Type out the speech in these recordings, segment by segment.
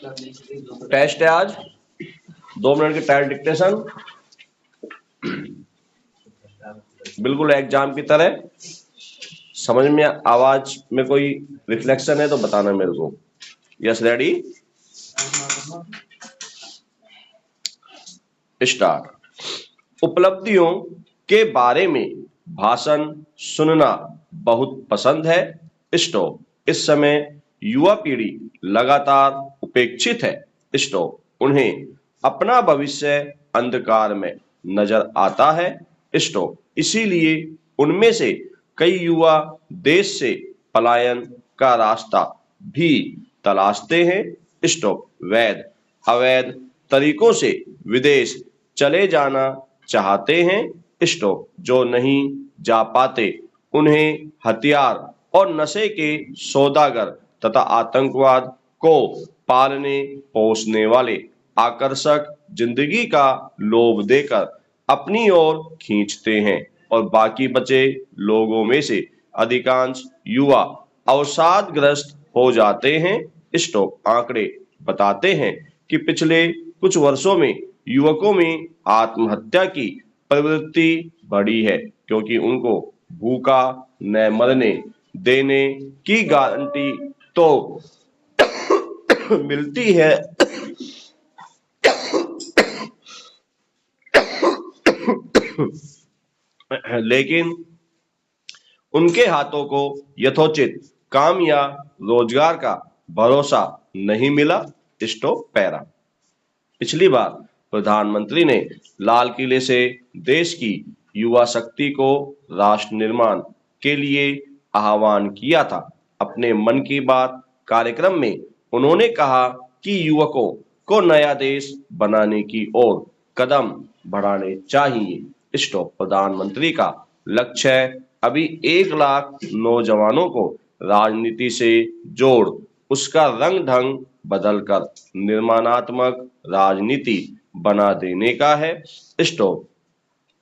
Test है आज, 2 minute की टाइम डिक्टेशन, बिल्कुल एग्जाम की तरह। समझ में आवाज में कोई रिफ्लेक्शन है तो बताना मेरे को। Yes, ready, start. उपलब्धियों के बारे में भाषण सुनना बहुत पसंद है। स्टॉप। इस समय युवा पीढ़ी लगातार उपेक्षित है। स्टॉप। उन्हें अपना भविष्य अंधकार में नजर आता है। स्टॉप। इसीलिए उनमें से कई युवा देश से पलायन का रास्ता भी तलाशते हैं। स्टॉप। वैध अवैध तरीकों से विदेश चले जाना चाहते हैं। स्टॉप। जो नहीं जा पाते उन्हें हथियार और नशे के सौदागर तथा आतंकवाद को पालने पोसने वाले आकर्षक जिंदगी का लोभ देकर अपनी ओर खींचते हैं और बाकी बचे लोगों में से अधिकांश युवा अवसादग्रस्त हो जाते हैं। स्टॉप। आंकड़े बताते हैं कि पिछले कुछ वर्षों में युवकों में आत्महत्या की प्रवृत्ति बढ़ी है, क्योंकि उनको भूखा न मरने देने की गारंटी तो मिलती है, लेकिन उनके हाथों को यथोचित काम या रोजगार का भरोसा नहीं मिला। Stop para. पिछली बार प्रधानमंत्री ने लाल किले से देश की युवा शक्ति को राष्ट्र निर्माण के लिए आह्वान किया था। अपने मन की बात कार्यक्रम में उन्होंने कहा कि युवकों को नया देश बनाने की ओर कदम बढ़ाने चाहिए। स्टॉप। प्रधानमंत्री का लक्ष्य अभी 1 लाख नौजवानों को राजनीति से जोड़ उसका रंग ढंग बदलकर निर्माणात्मक राजनीति बना देने का है। स्टॉप।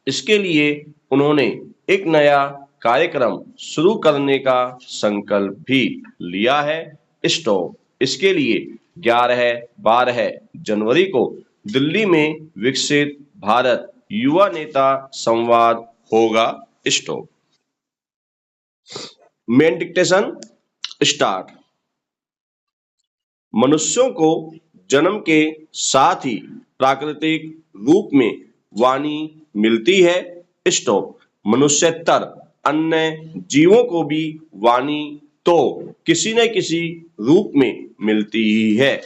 इसके लिए उन्होंने एक नया कार्यक्रम शुरू करने का संकल्प भी लिया है। स्टॉप। इसके लिए 11-12 जनवरी को दिल्ली में विकसित भारत युवा नेता संवाद होगा। स्टॉप। Main dictation start. मनुष्यों को जन्म के साथ ही प्राकृतिक रूप में वाणी मिलती है। स्टॉप। मनुष्यतर अन्य जीवों को भी वाणी तो किसी न किसी रूप में मिलती ही है,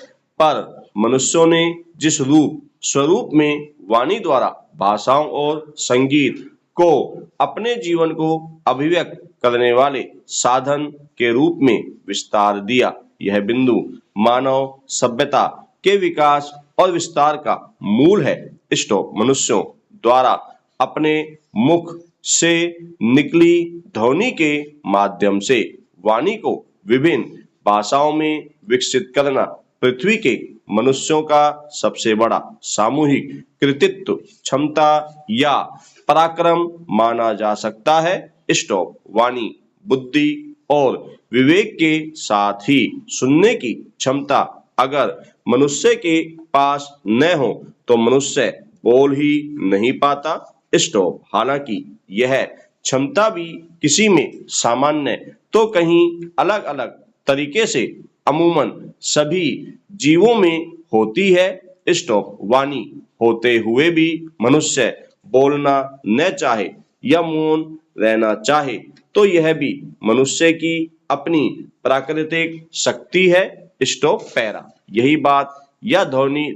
पर मनुष्यों ने जिस स्वरूप में वाणी द्वारा भाषाओं और संगीत को अपने जीवन को अभिव्यक्त करने वाले साधन के रूप में विस्तार दिया, यह बिंदु मानव सभ्यता के विकास और विस्तार का मूल है। स्टॉप। मनुष्यों द्वारा अपने मुख से निकली ध्वनि के माध्यम से वाणी को विभिन्न भाषाओं में विकसित करना पृथ्वी के मनुष्यों का सबसे बड़ा सामूहिक कृतित्व, क्षमता या पराक्रम माना जा सकता है। स्टॉप। वाणी बुद्धि और विवेक के साथ ही सुनने की क्षमता अगर मनुष्य के पास न हो तो मनुष्य बोल ही नहीं पाता। स्टॉप। हालांकि यह क्षमता भी किसी में सामान्य तो कहीं अलग अलग तरीके से अमूमन सभी जीवों में होती है। स्टॉप। वाणी होते हुए भी मनुष्य बोलना न चाहे या मौन रहना चाहे तो यह भी मनुष्य की अपनी प्राकृतिक शक्ति है। Stop para. यही बात या ध्वनि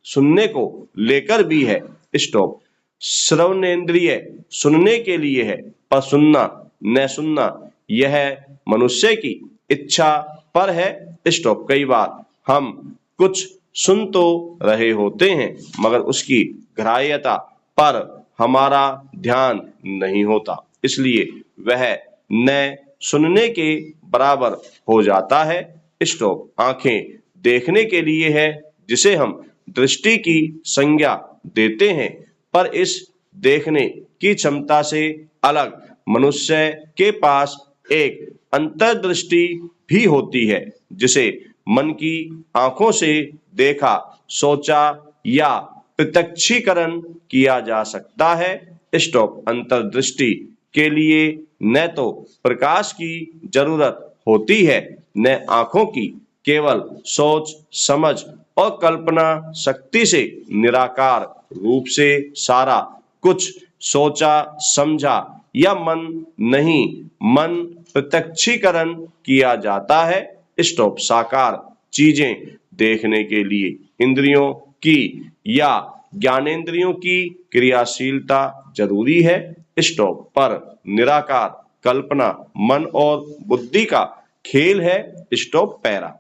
सुनने को लेकर भी है। स्टॉप। श्रवणेंद्रिय सुनने के लिए है, पर सुनना न सुनना यह मनुष्य की इच्छा पर है। स्टॉप। कई बार हम कुछ सुन तो रहे होते हैं मगर उसकी ग्राह्यता पर हमारा ध्यान नहीं होता, इसलिए वह न सुनने के बराबर हो जाता है। स्टॉप। आंखें देखने के लिए है जिसे हम दृष्टि की संज्ञा देते हैं, पर इस देखने की क्षमता से अलग मनुष्य के पास एक अंतर्दृष्टि भी होती है जिसे मन की आंखों से देखा, सोचा या प्रत्यक्षीकरण किया जा सकता है। स्टॉप। अंतर्दृष्टि के लिए न तो प्रकाश की जरूरत होती है न आंखों की, केवल सोच समझ और कल्पना शक्ति से निराकार रूप से सारा कुछ सोचा समझा या मन नहीं, मन प्रत्यक्षीकरण किया जाता है। स्टॉप। साकार चीजें देखने के लिए इंद्रियों की या ज्ञानेंद्रियों की क्रियाशीलता जरूरी है। स्टॉप। पर निराकार कल्पना मन और बुद्धि का खेल है। स्टॉप। पैरा।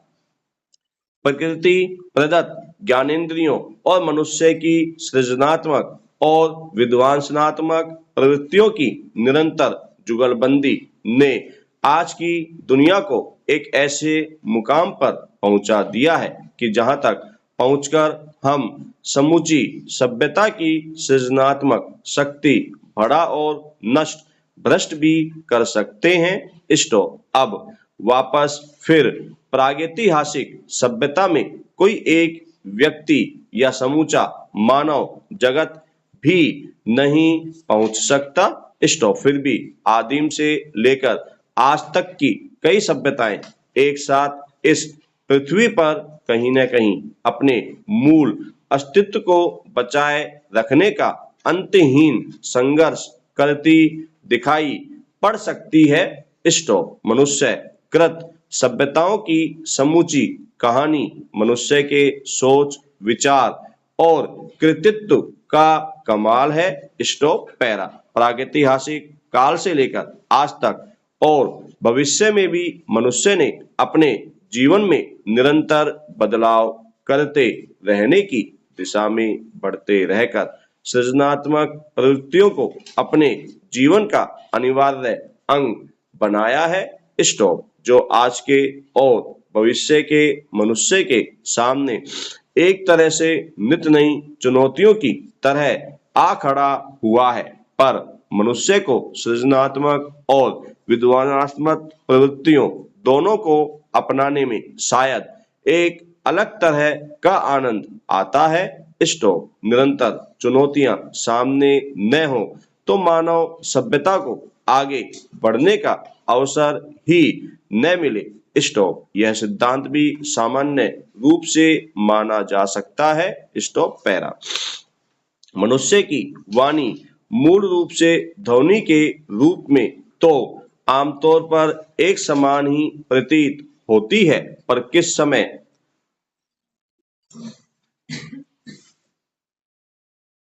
प्रकृति प्रदत्त ज्ञानेंद्रियों और मनुष्य की सृजनात्मक और विद्वांसनात्मक प्रवृत्तियों की निरंतर जुगलबंदी ने आज की दुनिया को एक ऐसे मुकाम पर पहुंचा दिया है कि जहां तक पहुंचकर हम समूची सभ्यता की सृजनात्मक शक्ति बढ़ा और नष्ट भ्रष्ट भी कर सकते हैं। स्टॉप। अब वापस फिर प्रागैतिहासिक सभ्यता में कोई एक व्यक्ति या समूचा मानव जगत भी नहीं पहुंच सकता। स्टॉप। फिर भी आदिम से लेकर आज तक की कई सभ्यताएं एक साथ इस पृथ्वी पर कहीं न कहीं अपने मूल अस्तित्व को बचाए रखने का अंतहीन संघर्ष करती दिखाई पड़ सकती है। स्टॉप। मनुष्य कृत सभ्यताओं की समूची कहानी मनुष्य के सोच विचार और कृतित्व का कमाल है। स्टॉप। पैरा। प्रागैतिहासिक काल से लेकर आज तक और भविष्य में भी मनुष्य ने अपने जीवन में निरंतर बदलाव करते रहने की दिशा में बढ़ते रहकर सृजनात्मक प्रवृत्तियों को अपने जीवन का अनिवार्य अंग बनाया है। स्टॉप। जो आज के और भविष्य के मनुष्य के सामने एक तरह से नित नई चुनौतियों की तरह आ खड़ा हुआ है, पर मनुष्य को सृजनात्मक और विद्वानात्मक प्रवृत्तियों दोनों को अपनाने में शायद एक अलग तरह का आनंद आता है। स्टॉप। निरंतर चुनौतियां सामने न हो तो मानव सभ्यता को आगे बढ़ने का अवसर ही न मिले। स्टॉप। यह सिद्धांत भी सामान्य रूप से माना जा सकता है। स्टॉप। पैरा। मनुष्य की वाणी मूल रूप से ध्वनि के रूप में तो आमतौर पर एक समान ही प्रतीत होती है, पर किस समय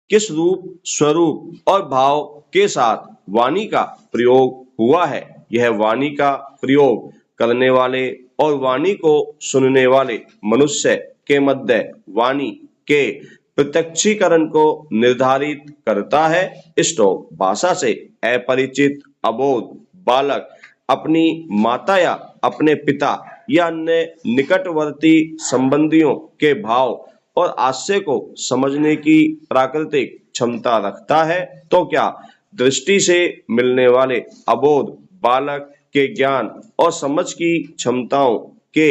किस रूप स्वरूप और भाव के साथ वाणी का प्रयोग हुआ है, यह वाणी का प्रयोग करने वाले और वाणी को सुनने वाले मनुष्य के मध्य वाणी के प्रत्यक्षीकरण को निर्धारित करता है। स्टॉप। भाषा से अपरिचित अबोध बालक अपनी माता या अपने पिता या अन्य निकटवर्ती संबंधियों के भाव और आशय को समझने की प्राकृतिक क्षमता रखता है, तो क्या दृष्टि से मिलने वाले अबोध बालक के ज्ञान और समझ की क्षमताओं के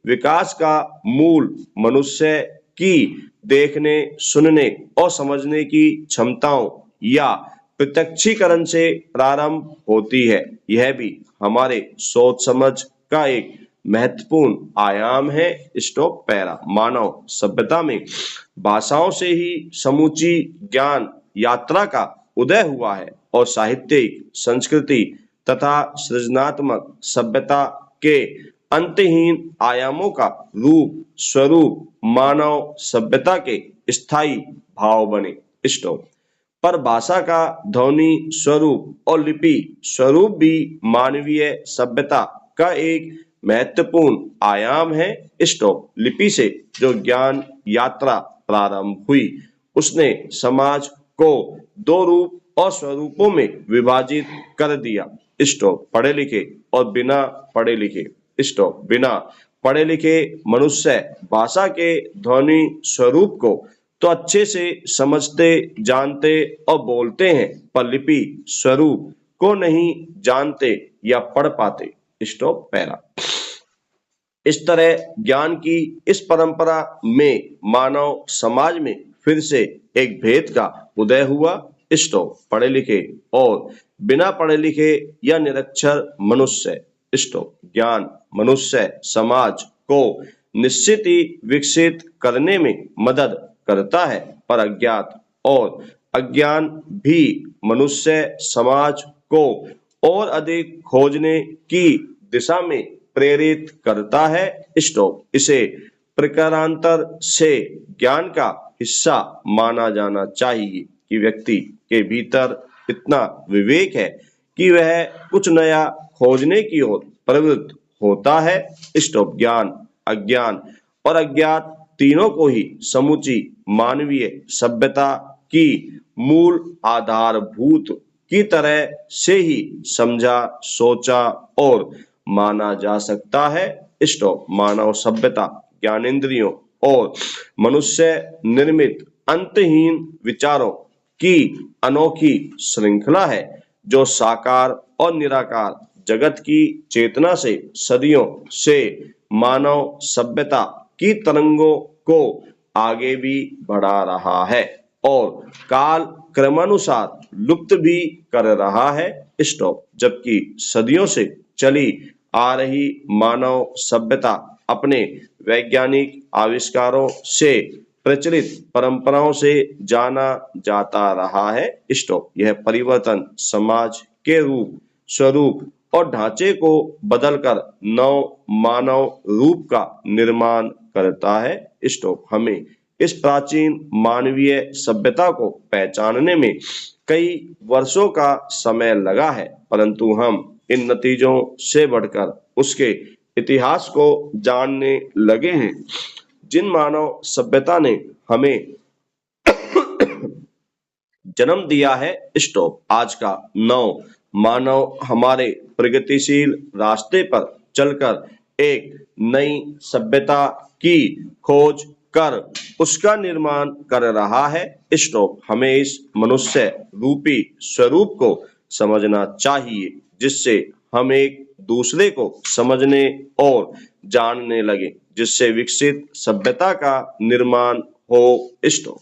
विकास का मूल मनुष्य की देखने सुनने और समझने की क्षमताओं या प्रत्यक्षीकरण से प्रारंभ होती है। यह भी हमारे सोच समझ का एक महत्वपूर्ण आयाम है। स्टॉप। पैरा। मानव सभ्यता में भाषाओं से ही समूची ज्ञान यात्रा का उदय हुआ है और साहित्यिक संस्कृति तथा सृजनात्मक सभ्यता के अंतहीन आयामों का रूप स्वरूप मानव सभ्यता के स्थायी भाव बने। स्टॉप। पर भाषा का ध्वनि स्वरूप और लिपि स्वरूप भी मानवीय सभ्यता का एक महत्वपूर्ण आयाम है। स्टॉप। लिपि से जो ज्ञान यात्रा प्रारंभ हुई उसने समाज को दो रूप और स्वरूपों में विभाजित कर दिया। स्टॉप। पढ़े लिखे और बिना पढ़े लिखे। स्टॉप। बिना पढ़े लिखे मनुष्य भाषा के ध्वनि स्वरूप को तो अच्छे से समझते जानते और बोलते हैं, पर लिपि स्वरूप को नहीं जानते या पढ़ पाते। स्टॉप। पैरा। इस तरह ज्ञान की इस परंपरा में मानव समाज में फिर से एक भेद का उदय हुआ। स्टॉप। पढ़े लिखे और बिना पढ़े लिखे या निरक्षर मनुष्य। स्टॉप। ज्ञान मनुष्य समाज को निश्चित ही विकसित करने में मदद करता है, पर अज्ञात और अज्ञान भी मनुष्य समाज को और अधिक खोजने की दिशा में प्रेरित करता है। स्टॉप। इसे प्रकारांतर से ज्ञान का हिस्सा माना जाना चाहिए कि व्यक्ति के भीतर इतना विवेक है कि वह कुछ नया खोजने की ओर प्रवृत्त होता है। स्टॉप। ज्ञान, अज्ञान और अज्ञात तीनों को ही समूची मानवीय सभ्यता की मूल आधारभूत की तरह से ही समझा, सोचा और माना जा सकता है। स्टॉप। मानव सभ्यता ज्ञानेंद्रियों और मनुष्य निर्मित अंतहीन विचारों की अनोखी श्रृंखला है जो साकार और निराकार जगत की चेतना से सदियों से मानव सभ्यता की तरंगों को आगे भी बढ़ा रहा है और काल क्रमानुसार लुप्त भी कर रहा है। स्टॉप। जबकि सदियों से चली आ रही मानव सभ्यता अपने वैज्ञानिक आविष्कारों से प्रचलित परंपराओं से जाना जाता रहा है। स्टॉप। यह परिवर्तन समाज के रूप, स्वरूप और ढांचे को बदलकर नव मानव रूप का निर्माण करता है। स्टॉप। हमें इस प्राचीन मानवीय सभ्यता को पहचानने में कई वर्षों का समय लगा है, परंतु हम इन नतीजों से बढ़कर उसके इतिहास को जानने लगे हैं जिन मानव सभ्यता ने हमें जन्म दिया है। स्टॉप। आज का नव मानव हमारे प्रगतिशील रास्ते पर चलकर एक नई सभ्यता की खोज कर उसका निर्माण कर रहा है। स्टॉप। हमें इस मनुष्य रूपी स्वरूप को समझना चाहिए जिससे हम एक दूसरे को समझने और जानने लगे, जिससे विकसित सभ्यता का निर्माण हो। स्टॉप।